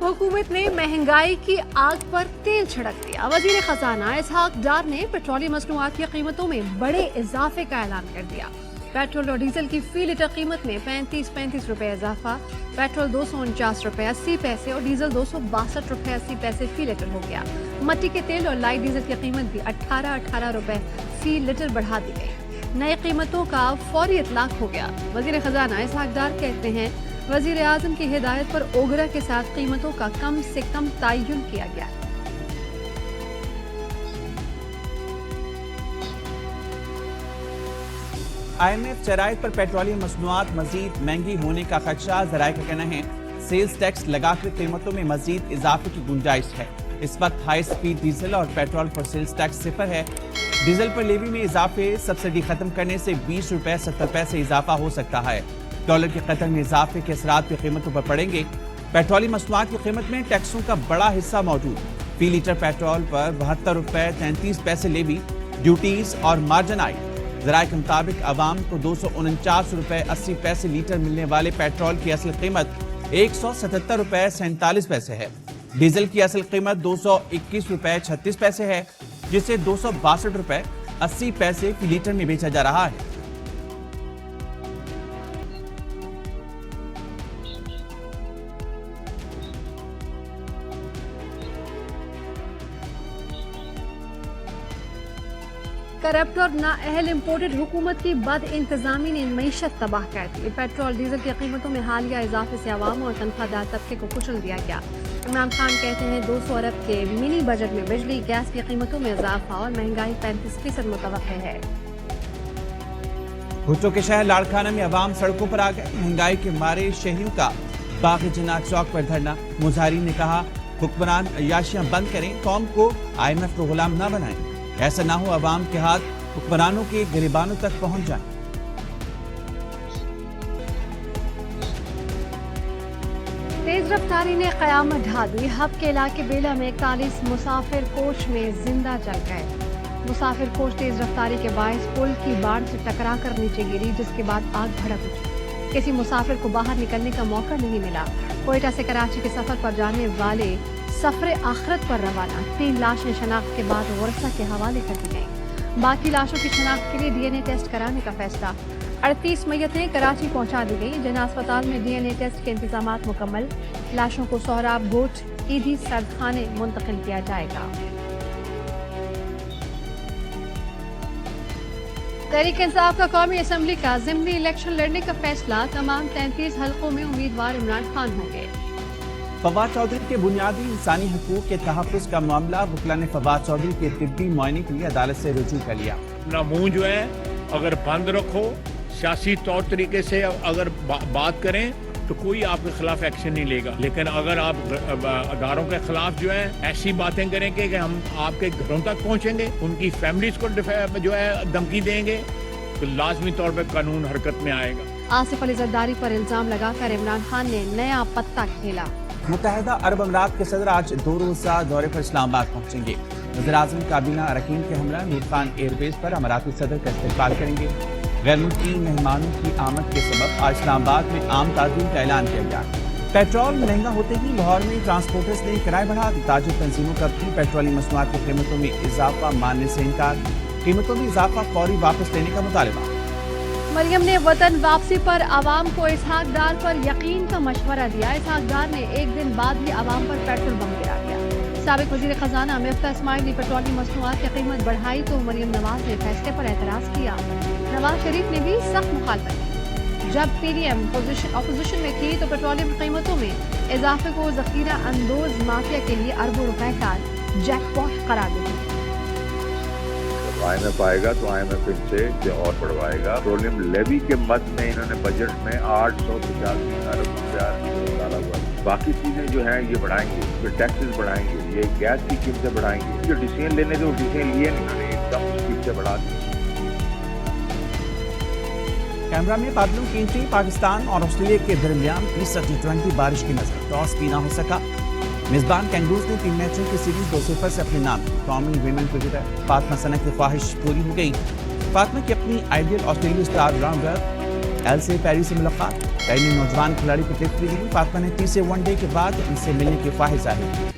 हुकूमत ने महंगाई की आग पर तेल छिड़क दिया। वजीर खजाना इसहाक डार ने पेट्रोलियम मसनूआत की कीमतों में बड़े इजाफे का ऐलान कर दिया। पेट्रोल और डीजल की फी लीटर कीमत में 35 रुपए इजाफा, पेट्रोल 249 रुपए 80 पैसे और डीजल 262 रुपए 80 पैसे फी लीटर हो गया। मट्टी के तेल और लाइट डीजल की कीमत भी 18 रुपए फी लीटर बढ़ा दी गई। नई कीमतों का फौरी इतलाक हो गया। वजीर खजाना इसहाक डार कहते हैं, वजीर आजम की हिदायत पर ओगरा के साथ कीमतों का कम से कम तयन किया गया। IMF शराइत पर पेट्रोलियम मसनूआत मजीद महंगी होने का खदशा। ज़राए का कहना है सेल्स टैक्स लगाकर कीमतों में मजीद इजाफे की गुंजाइश है। इस वक्त हाई स्पीड डीजल और पेट्रोल पर सेल्स टैक्स 0 है। डीजल पर लेवी में इजाफे, सब्सिडी खत्म करने से 20 रुपए 70 पैसे इजाफा हो सकता है। डॉलर के कतर में इजाफे के असरात भी कीमतों पर पड़ेंगे। पेट्रोलियम मसनूआत की कीमत में टैक्सों का बड़ा हिस्सा मौजूद। फी लीटर पेट्रोल पर 72 रुपए 33 पैसे लेवी, ड्यूटीज और मार्जिन आई। ज़राए के मुताबिक आवाम को 249 रुपए 80 पैसे लीटर मिलने वाले पेट्रोल की असल कीमत 177 रुपए 47 पैसे है। डीजल की असल कीमत 221 रुपए 36 पैसे है, जिसे 262 रुपए 80 पैसे फी लीटर में बेचा जा रहा है। करप्ट और नाअहल इम्पोर्टेड हुकूमत की बद इंतजामी ने मईशत तबाह कर दी। पेट्रोल डीजल की कीमतों में हालिया इजाफे से आवाम और तनख्वाहदार तबके को कुचल दिया गया। इमरान खान कहते हैं 200 अरब के मिनी बजट में बिजली गैस की कीमतों में इजाफा और महंगाई 35% मुतवक्किल है। भुट्टो के शहर लाड़काना में अवाम सड़कों पर आ गए। महंगाई के मारे शहरियों का बाग जिन्ना चौक पर धरना। मुजाहिरीन ने कहा हुक्मरान अय्याशियां बंद करें, कौम को IMF को गुलाम न बनाएं। ऐसा ना हो अवाम के हाथ हुक्मरानों के गिरबानों तक पहुंच जाएं। तेज रफ्तारी ने कयामत ढा दी। हब के इलाके बेला में 41 मुसाफिर कोच में जिंदा जल गए। मुसाफिर कोच तेज रफ्तारी के बायस पुल की बाढ़ से टकरा कर नीचे गिरी, जिसके बाद आग भड़क उठी। किसी मुसाफिर को बाहर निकलने का मौका नहीं मिला। कोयटा से कराची के सफर पर जाने वाले सफर आखिरत पर रवाना 3 लाशें शनाख्त के बाद वर्षा के हवाले कर दी गई। बाकी लाशों की शनाख्त के लिए DNA टेस्ट कराने का फैसला। 38 मैयतें कराची पहुंचा दी गई। जिन्ना अस्पताल में DNA टेस्ट के इंतजामात मुकम्मल। लाशों को सोहराब गोट ईदी सर्दखाने मुंतकिल किया जाएगा। तहरीक इंसाफ का कौमी असम्बली का ज़िमनी इलेक्शन लड़ने का फैसला। तमाम 33 हल्कों में उम्मीदवार इमरान खान होंगे। फवाद चौधरी के बुनियादी इंसानी हकूक के तहफ़्फ़ुज़ का मामला। वकला ने फवाद चौधरी के तिब्बी मुआयने के लिए अदालत से रुजू कर लिया। अपना मुंह जो है अगर बंद रखो, सियासी तौर तरीके से अगर बात करें तो कोई आपके खिलाफ एक्शन नहीं लेगा, लेकिन अगर आप अदारों के खिलाफ जो है ऐसी बातें करेंगे कि हम आपके घरों तक पहुंचेंगे, उनकी फैमिलीज को जो है धमकी देंगे, तो लाजमी तौर पर कानून हरकत में आएगा। आसिफ अली जरदारी पर इल्जाम लगाकर इमरान खान ने नया पत्ता खेला। मुत्तहिदा अरब अमीरात के सदर आज 2 रोज़ा दौरे पर इस्लामाबाद पहुंचेंगे। वज़ीर-ए-आज़म काबीना अरकान के हमरा नूर खान एयरबेस पर अमीराती सदर का इस्तकबाल करेंगे। गैर मुल्की मेहमानों की आमद के सबब आज इस्लामाबाद में आम ताज़ीम का ऐलान किया गया। पेट्रोल महंगा होते ही लाहौर में ट्रांसपोर्टर्स ने किराए बढ़ा दी। ताजिर तंजीमों का भी पेट्रोलियम मसनूआत की कीमतों में इजाफा मानने से इनकार। कीमतों में इजाफा फौरी वापस लेने का मुतालबा। मरियम ने वतन वापसी पर आवाम को इसहाक डार पर यकीन का मशवरा दिया। इसहाक डार ने एक दिन बाद ही आवाम पर पेट्रोल बम गिरा दिया। साबिक वजीर खजाना मिफ्ता इस्माइल ने पेट्रोलियम मसनूआत की कीमत बढ़ाई तो मरियम नवाज ने फैसले पर एतराज किया। नवाज शरीफ ने भी सख्त मुखालफत की। जब PDM अपोजिशन में थी तो पेट्रोलियम कीमतों में इजाफे को जखीरा अंदोज माफिया के लिए अरबों रुपए का जैकपॉट करार दी। IMF आएगा तो IMF इनसे और बढ़वाएगा। पेट्रोलियम लेवी के मद में इन्होंने बजट में 885 अरब रुपया डाला हुआ। बाकी चीजें जो हैं ये बढ़ाएंगे, फिर टैक्सेस बढ़ाएंगे, ये गैस की कीमतें बढ़ाएंगे। जो डिसीजन लेने थे वो डिसीजन लिए नहीं, इन्होंने एकदम कीमतें बढ़ा दी। कैमरा में बादलों की एंट्री। पाकिस्तान और ऑस्ट्रेलिया के दरमियान 20 T20 बारिश की नजर। टॉस भी ना हो सका। میزبان کینگروز نے 3 میچوں کی سیریز 2-0 سے اپنے نام کی۔ قومی ویمن کرکٹر فاطمہ ثنا کی خواہش پوری ہو گئی۔ فاطمہ کی اپنی آئیڈیل آسٹریلوی اسٹار راؤنڈر ایلسے پیری سے ملاقات، پیری نے نوجوان کھلاڑی کو ٹپ بھی دی۔ فاطمہ نے تیسرے ون ڈے کے بعد ان سے ملنے کی خواہش ظاہر کی۔